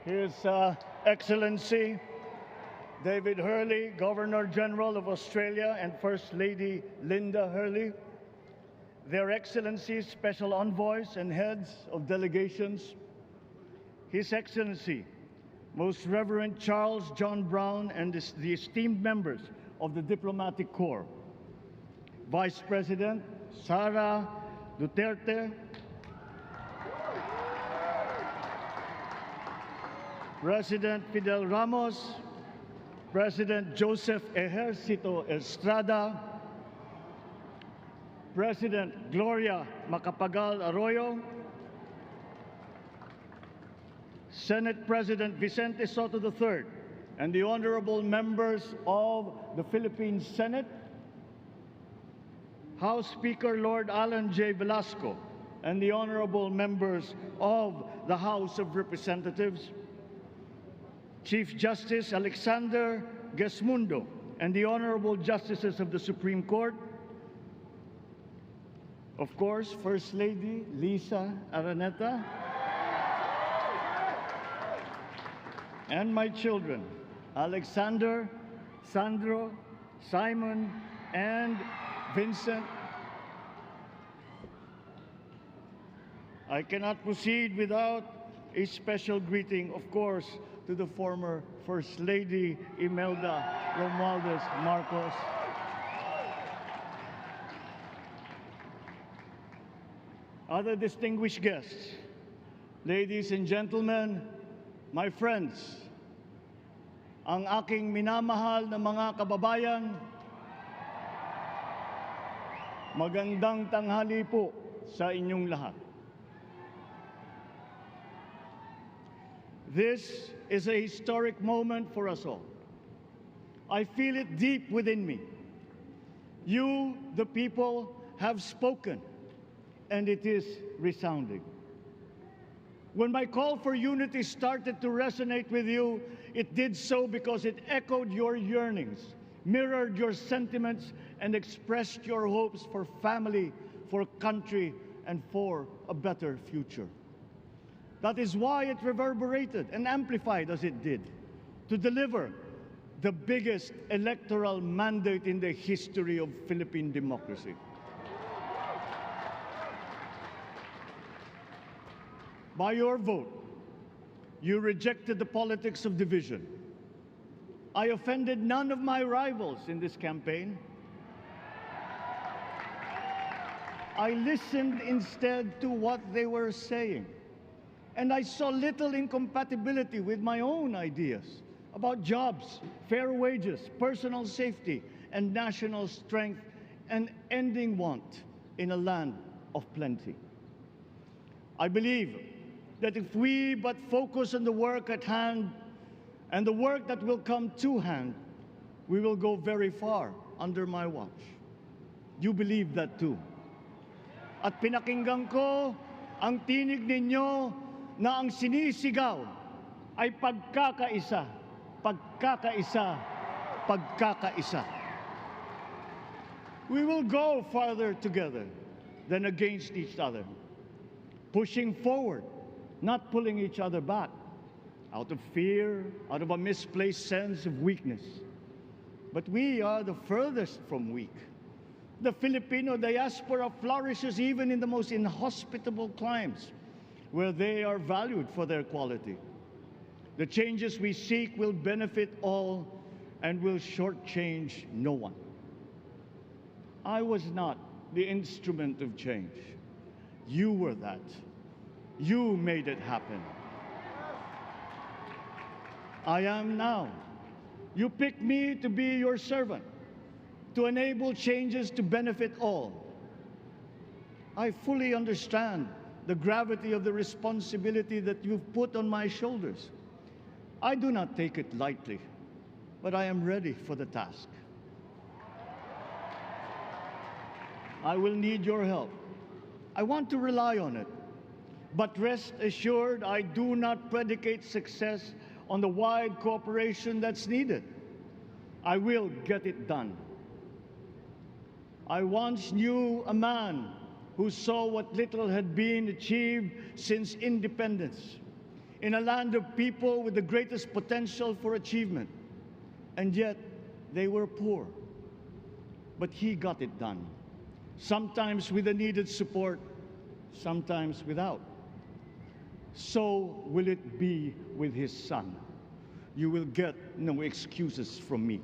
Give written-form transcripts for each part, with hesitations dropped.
His Excellency David Hurley, Governor General of Australia, and First Lady Linda Hurley, Their Excellencies, Special Envoys, and Heads of Delegations, His Excellency, Most Reverend Charles John Brown, and the esteemed members of the Diplomatic Corps, Vice President Sara Duterte, President Fidel Ramos, President Joseph Ejercito Estrada, President Gloria Macapagal Arroyo, Senate President Vicente Soto III, and the honorable members of the Philippine Senate, House Speaker Lord Alan J. Velasco, and the honorable members of the House of Representatives, Chief Justice Alexander Gesmundo, and the honorable justices of the Supreme Court, of course, First Lady Lisa Araneta, and my children, Alexander, Sandro, Simon, and Vincent. I cannot proceed without a special greeting, of course, to the former First Lady Imelda Romualdez Marcos. Other distinguished guests, ladies and gentlemen, my friends, ang aking minamahal na mga kababayan, magandang tanghali po sa inyong lahat. This is a historic moment for us all. I feel it deep within me. You, the people, have spoken, and it is resounding. When my call for unity started to resonate with you, it did so because it echoed your yearnings, mirrored your sentiments, and expressed your hopes for family, for country, and for a better future. That is why it reverberated and amplified as it did, to deliver the biggest electoral mandate in the history of Philippine democracy. By your vote, you rejected the politics of division. I offended none of my rivals in this campaign. I listened instead to what they were saying. And I saw little incompatibility with my own ideas about jobs, fair wages, personal safety, and national strength, and ending want in a land of plenty. I believe that if we but focus on the work at hand and the work that will come to hand, we will go very far under my watch. You believe that too. At pinakinggan ko ang tinig ninyo na ang sinisigaw ay pagkakaisa, pagkakaisa, pagkakaisa. We will go farther together than against each other, pushing forward, not pulling each other back, out of fear, out of a misplaced sense of weakness. But we are the furthest from weak. The Filipino diaspora flourishes even in the most inhospitable climes, where they are valued for their quality. The changes we seek will benefit all and will shortchange no one. I was not the instrument of change. You were that. You made it happen. I am now. You picked me to be your servant, to enable changes to benefit all. I fully understand the gravity of the responsibility that you've put on my shoulders. I do not take it lightly, but I am ready for the task. I will need your help. I want to rely on it. But rest assured, I do not predicate success on the wide cooperation that's needed. I will get it done. I once knew a man who saw what little had been achieved since independence. in a land of people with the greatest potential for achievement. And yet, they were poor. But he got it done, sometimes with the needed support, sometimes without. So will it be with his son. You will get no excuses from me.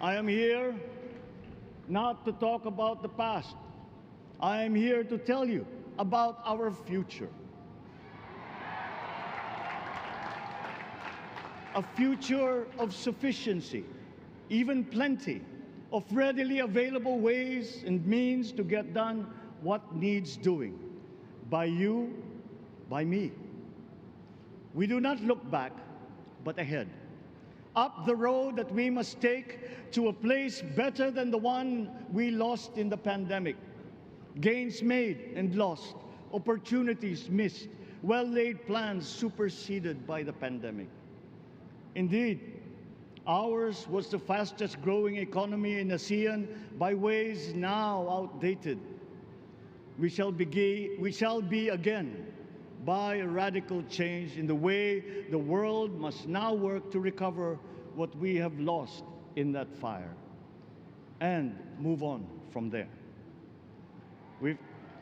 I am here not to talk about the past. I am here to tell you about our future. A future of sufficiency, even plenty, of readily available ways and means to get done what needs doing, by you, by me. We do not look back, but ahead, up the road that we must take to a place better than the one we lost in the pandemic. Gains made and lost, opportunities missed, well-laid plans superseded by the pandemic. Indeed, ours was the fastest growing economy in ASEAN by ways now outdated. We shall be again by a radical change in the way the world must now work to recover what we have lost in that fire and move on from there.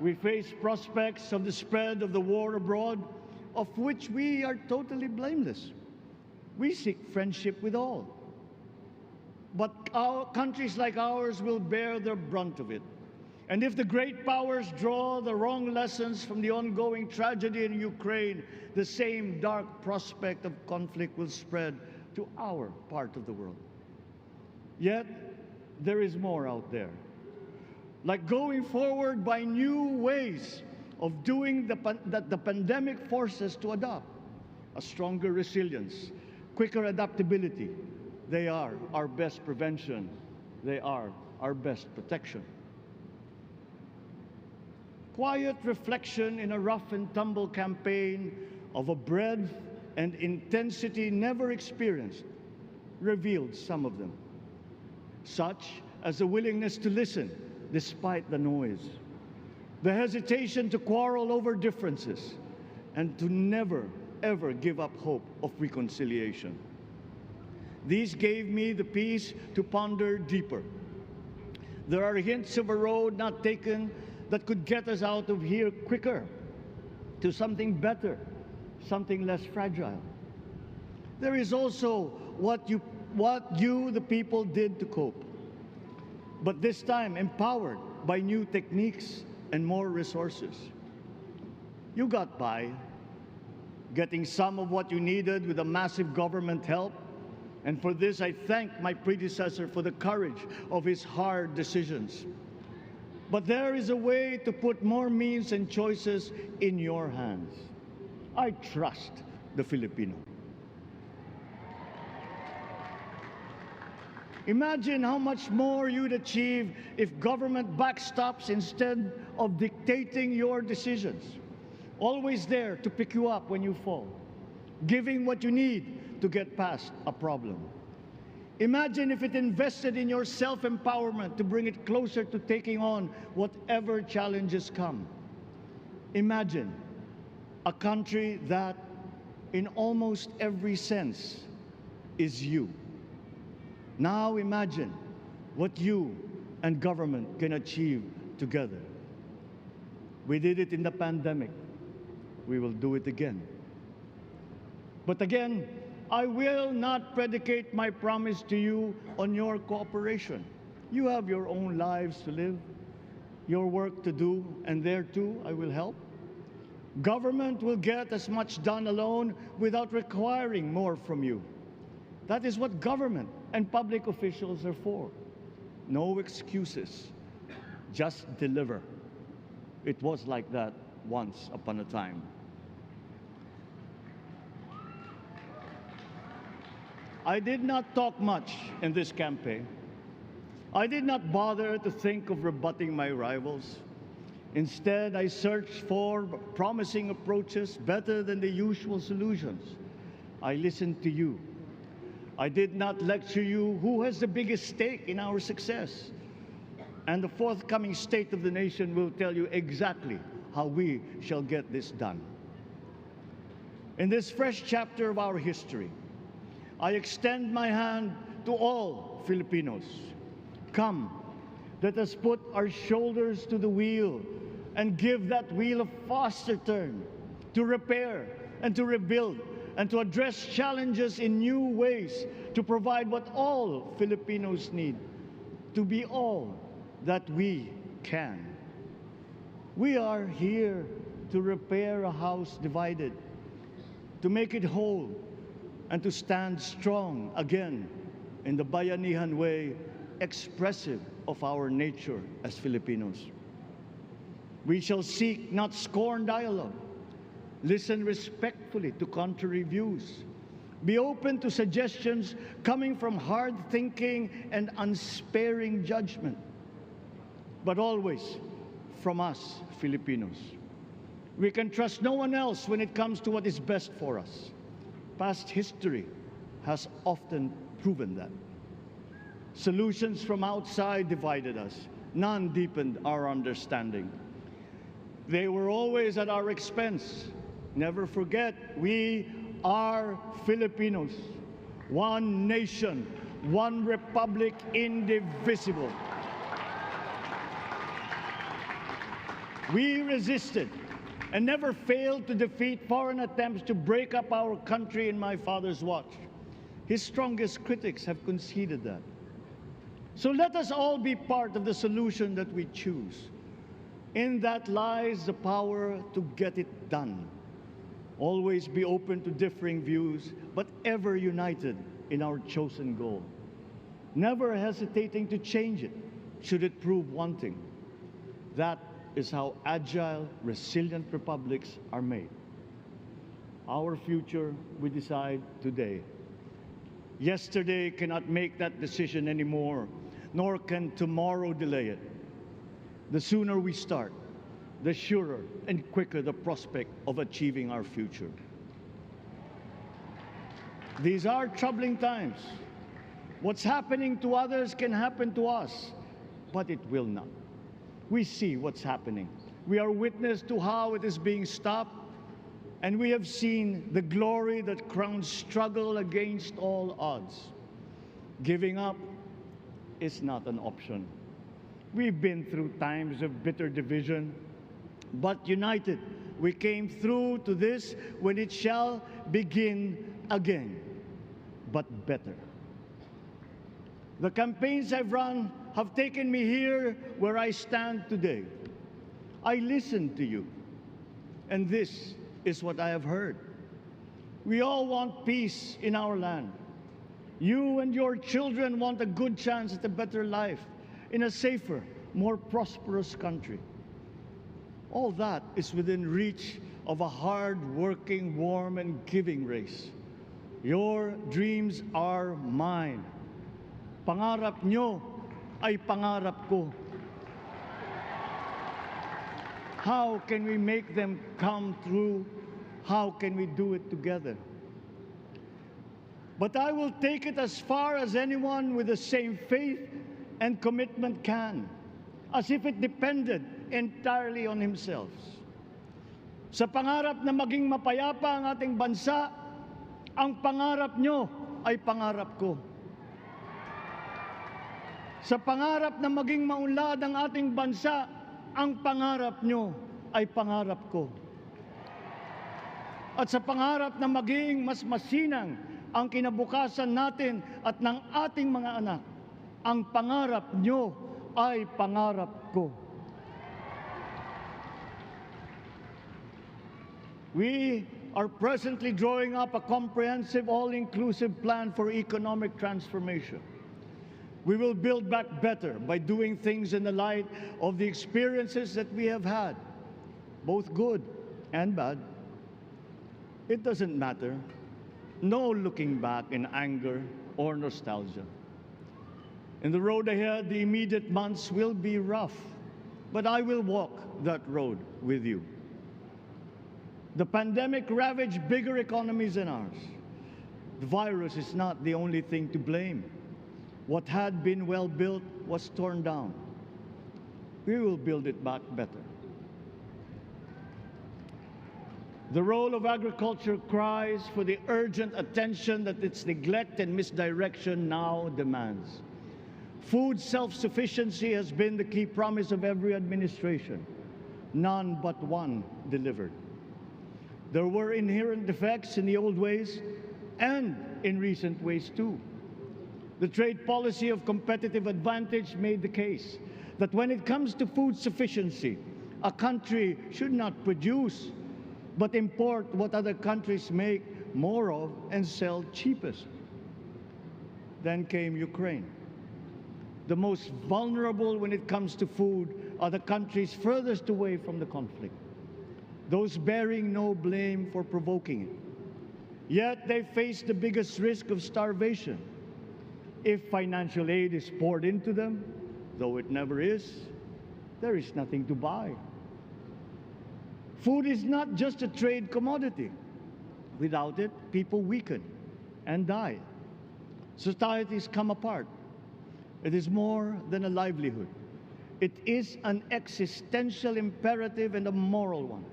We face prospects of the spread of the war abroad, of which we are totally blameless. We seek friendship with all. But countries like ours will bear the brunt of it. And if the great powers draw the wrong lessons from the ongoing tragedy in Ukraine, the same dark prospect of conflict will spread to our part of the world. Yet, there is more out there. Like going forward by new ways of doing that the pandemic forces to adopt. A stronger resilience, quicker adaptability. They are our best prevention. They are our best protection. Quiet reflection in a rough and tumble campaign of a breadth and intensity never experienced revealed some of them, such as the willingness to listen despite the noise, the hesitation to quarrel over differences, and to never, ever give up hope of reconciliation. These gave me the peace to ponder deeper. There are hints of a road not taken that could get us out of here quicker to something better, something less fragile. There is also what you, the people, did to cope, but this time empowered by new techniques and more resources. You got by, getting some of what you needed with a massive government help, and for this I thank my predecessor for the courage of his hard decisions. But there is a way to put more means and choices in your hands. I trust the Filipino. Imagine how much more you'd achieve if government backstops instead of dictating your decisions. Always there to pick you up when you fall, giving what you need to get past a problem. Imagine if it invested in your self-empowerment to bring it closer to taking on whatever challenges come. Imagine a country that, in almost every sense, is you. Now imagine what you and government can achieve together. We did it in the pandemic. We will do it again. But again, I will not predicate my promise to you on your cooperation. You have your own lives to live, your work to do, and there too I will help. Government will get as much done alone without requiring more from you. That is what government and public officials are for. No excuses, just deliver. It was like that once upon a time. I did not talk much in this campaign. I did not bother to think of rebutting my rivals. Instead, I searched for promising approaches better than the usual solutions. I listened to you. I did not lecture you who has the biggest stake in our success. And the forthcoming State of the Nation will tell you exactly how we shall get this done. In this fresh chapter of our history, I extend my hand to all Filipinos. Come, let us put our shoulders to the wheel and give that wheel a faster turn to repair and to rebuild and to address challenges in new ways, to provide what all Filipinos need, to be all that we can. We are here to repair a house divided, to make it whole, and to stand strong again in the Bayanihan way, expressive of our nature as Filipinos. We shall seek, not scorn, dialogue. Listen respectfully to contrary views. Be open to suggestions coming from hard thinking and unsparing judgment. But always from us, Filipinos. We can trust no one else when it comes to what is best for us. Past history has often proven that. Solutions from outside divided us. None deepened our understanding. They were always at our expense. Never forget, we are Filipinos. One nation, one republic, indivisible. We resisted and never failed to defeat foreign attempts to break up our country in my father's watch. His strongest critics have conceded that. So let us all be part of the solution that we choose. In that lies the power to get it done. Always be open to differing views, but ever united in our chosen goal. Never hesitating to change it, should it prove wanting. That is how agile, resilient republics are made. Our future we decide today. Yesterday cannot make that decision anymore, nor can tomorrow delay it. The sooner we start, the surer and quicker the prospect of achieving our future. These are troubling times. What's happening to others can happen to us, but it will not. We see what's happening. We are witness to how it is being stopped, and we have seen the glory that crowns struggle against all odds. Giving up is not an option. We've been through times of bitter division, but united, we came through to this when it shall begin again, but better. The campaigns I've run have taken me here where I stand today. I listened to you, and this is what I have heard. We all want peace in our land. You and your children want a good chance at a better life in a safer, more prosperous country. All that is within reach of a hard-working, warm, and giving race. Your dreams are mine. Pangarap nyo ay pangarap ko. How can we make them come true? How can we do it together? But I will take it as far as anyone with the same faith and commitment can, as if it depended entirely on himself. Sa pangarap na maging mapayapa ang ating bansa, ang pangarap nyo ay pangarap ko. Sa pangarap na maging maunlad ang ating bansa, ang pangarap nyo ay pangarap ko. At sa pangarap na maging mas masinang ang kinabukasan natin at ng ating mga anak, ang pangarap nyo ay pangarap ko. We are presently drawing up a comprehensive, all-inclusive plan for economic transformation. We will build back better by doing things in the light of the experiences that we have had, both good and bad. It doesn't matter. No looking back in anger or nostalgia. In the road ahead, the immediate months will be rough, but I will walk that road with you. The pandemic ravaged bigger economies than ours. The virus is not the only thing to blame. What had been well built was torn down. we will build it back better. The role of agriculture cries for the urgent attention that its neglect and misdirection now demands. Food self-sufficiency has been the key promise of every administration. None but one delivered. There were inherent defects in the old ways and in recent ways too. The trade policy of competitive advantage made the case that when it comes to food sufficiency, a country should not produce but import what other countries make more of and sell cheapest. Then came Ukraine. The most vulnerable when it comes to food are the countries furthest away from the conflict, those bearing no blame for provoking it. Yet they face the biggest risk of starvation. If financial aid is poured into them, though it never is, there is nothing to buy. Food is not just a trade commodity. Without it, people weaken and die. Societies come apart. It is more than a livelihood. It is an existential imperative and a moral one.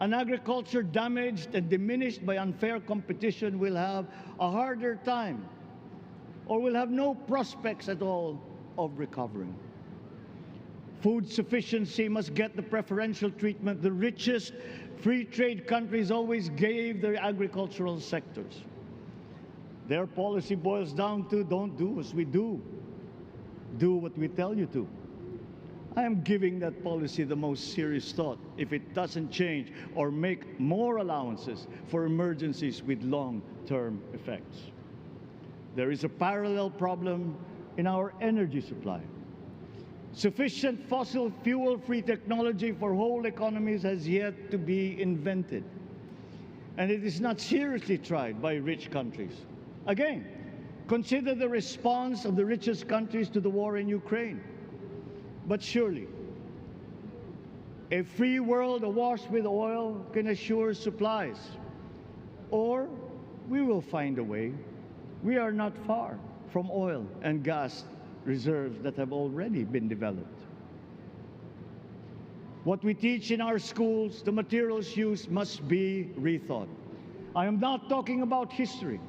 An agriculture damaged and diminished by unfair competition will have a harder time or will have no prospects at all of recovering. Food sufficiency must get the preferential treatment the richest free trade countries always gave their agricultural sectors. Their policy boils down to don't do as we do. Do what we tell you to. I am giving that policy the most serious thought if it doesn't change or make more allowances for emergencies with long-term effects. There is a parallel problem in our energy supply. Sufficient fossil fuel-free technology for whole economies has yet to be invented. And it is not seriously tried by rich countries. Again, consider the response of the richest countries to the war in Ukraine. But surely, a free world awash with oil can assure supplies. Or we will find a way. We are not far from oil and gas reserves that have already been developed. What we teach in our schools, the materials used must be rethought. I am not talking about history.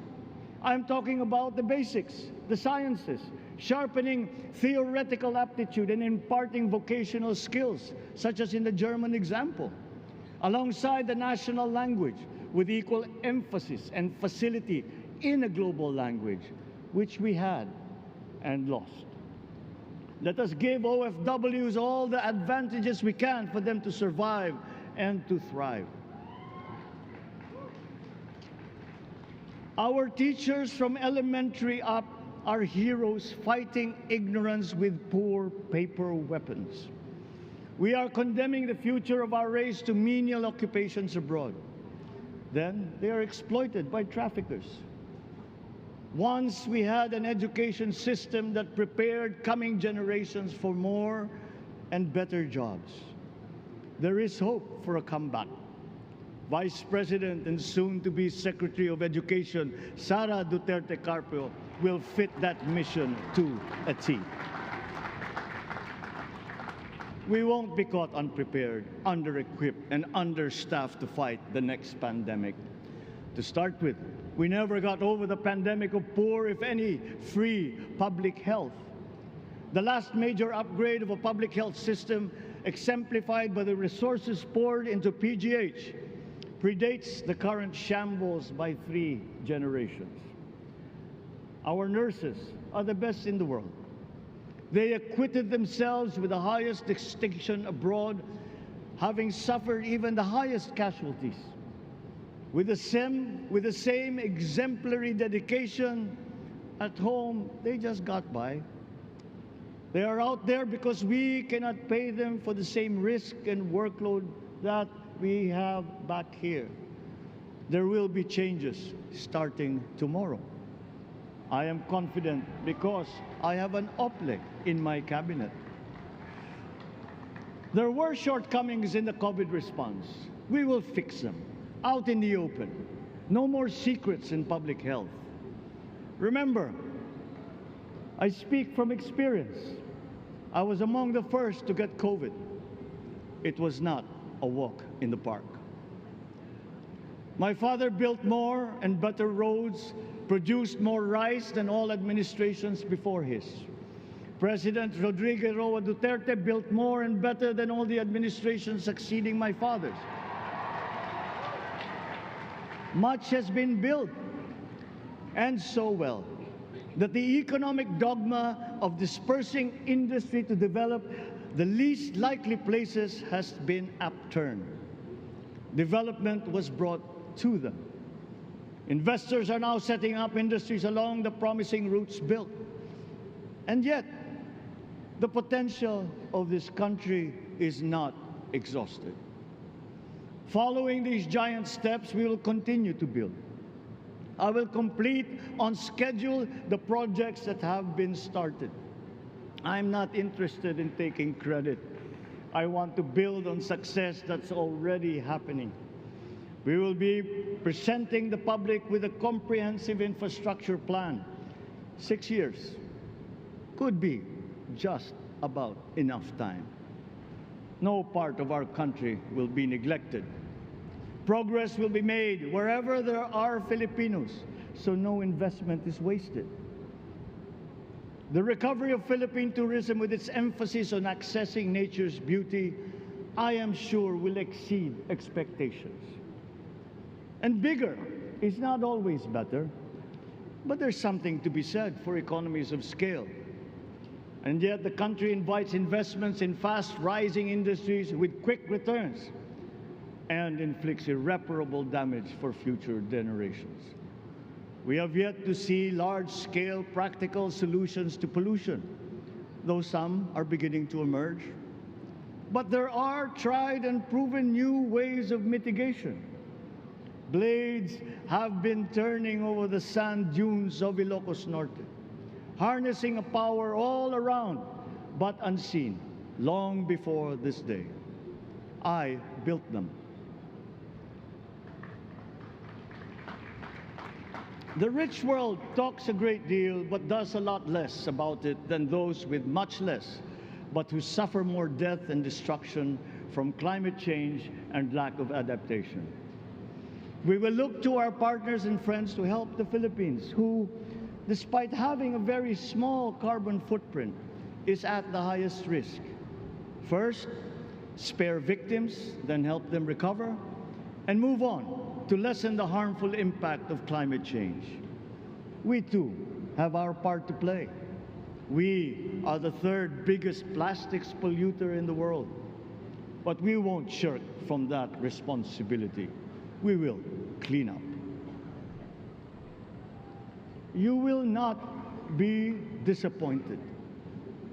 I am talking about the basics, the sciences, sharpening theoretical aptitude and imparting vocational skills, such as in the German example, alongside the national language with equal emphasis and facility in a global language, which we had and lost. Let us give OFWs all the advantages we can for them to survive and to thrive. Our teachers from elementary up are heroes fighting ignorance with poor paper weapons. We are condemning the future of our race to menial occupations abroad. Then they are exploited by traffickers. Once we had an education system that prepared coming generations for more and better jobs. There is hope for a comeback. Vice President and soon-to-be Secretary of Education, Sara Duterte Carpio, will fit that mission to a T. We won't be caught unprepared, under-equipped, and understaffed to fight the next pandemic. To start with, we never got over the pandemic of poor, if any, free public health. The last major upgrade of a public health system, exemplified by the resources poured into PGH, predates the current shambles by 3 generations. Our nurses are the best in the world. They acquitted themselves with the highest distinction abroad, having suffered even the highest casualties. With the same exemplary dedication at home, they just got by. They are out there because we cannot pay them for the same risk and workload that we have back here. There will be changes starting tomorrow. I am confident because I have an OPLEC in my cabinet. There were shortcomings in the COVID response. We will fix them out in the open. No more secrets in public health. Remember, I speak from experience. I was among the first to get COVID. It was not a walk in the park. My father built more and better roads, produced more rice than all administrations before his. President Rodrigo Roa Duterte built more and better than all the administrations succeeding my father's. Much has been built, and so well, that the economic dogma of dispersing industry to develop the least likely places has been upturned. Development was brought to them. Investors are now setting up industries along the promising routes built. And yet, the potential of this country is not exhausted. Following these giant steps, we will continue to build. I will complete on schedule the projects that have been started. I'm not interested in taking credit. I want to build on success that's already happening. We will be presenting the public with a comprehensive infrastructure plan. 6 years could be just about enough time. No part of our country will be neglected. Progress will be made wherever there are Filipinos, so no investment is wasted. The recovery of Philippine tourism, with its emphasis on accessing nature's beauty, I am sure will exceed expectations. And bigger is not always better, but there's something to be said for economies of scale. And yet the country invites investments in fast-rising industries with quick returns and inflicts irreparable damage for future generations. We have yet to see large-scale practical solutions to pollution, though some are beginning to emerge. But there are tried and proven new ways of mitigation. Blades have been turning over the sand dunes of Ilocos Norte, harnessing a power all around but unseen long before this day. I built them. The rich world talks a great deal but does a lot less about it than those with much less, but who suffer more death and destruction from climate change and lack of adaptation. We will look to our partners and friends to help the Philippines, who, despite having a very small carbon footprint, is at the highest risk. First, spare victims, then help them recover, and move on to lessen the harmful impact of climate change. We too have our part to play. We are the third biggest plastics polluter in the world, but we won't shirk from that responsibility. We will clean up. You will not be disappointed,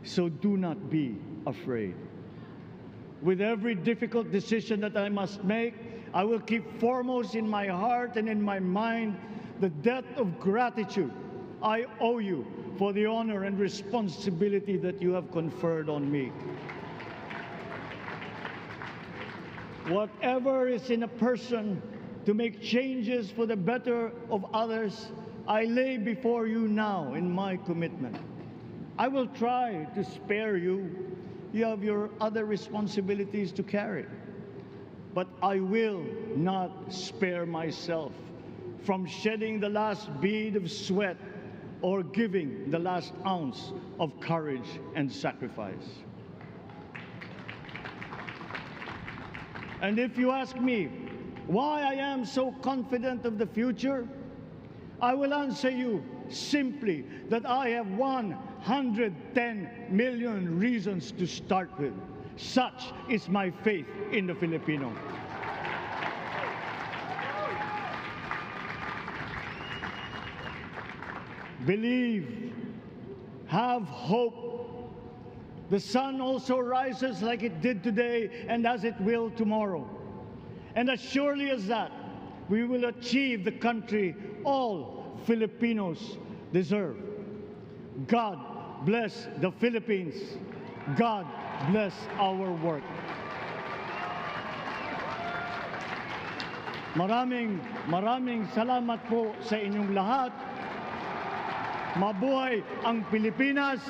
so do not be afraid. With every difficult decision that I must make, I will keep foremost in my heart and in my mind the debt of gratitude I owe you for the honor and responsibility that you have conferred on me. Whatever is in a person to make changes for the better of others, I lay before you now in my commitment. I will try to spare you. You have your other responsibilities to carry. But I will not spare myself from shedding the last bead of sweat or giving the last ounce of courage and sacrifice. And if you ask me why I am so confident of the future, I will answer you simply that I have 110 million reasons to start with. Such is my faith in the Filipino. Believe, have hope. The sun also rises like it did today and as it will tomorrow. And as surely as that, we will achieve the country all Filipinos deserve. God bless the Philippines. God bless our work. Maraming salamat po sa inyong lahat. Mabuhay ang Pilipinas.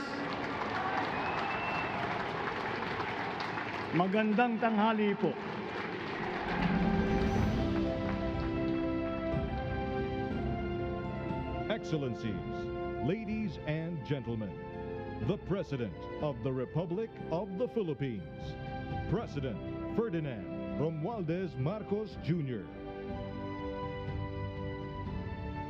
Magandang tanghali po. Excellencies, ladies and gentlemen, the President of the Republic of the Philippines, President Ferdinand Romualdez Marcos Jr.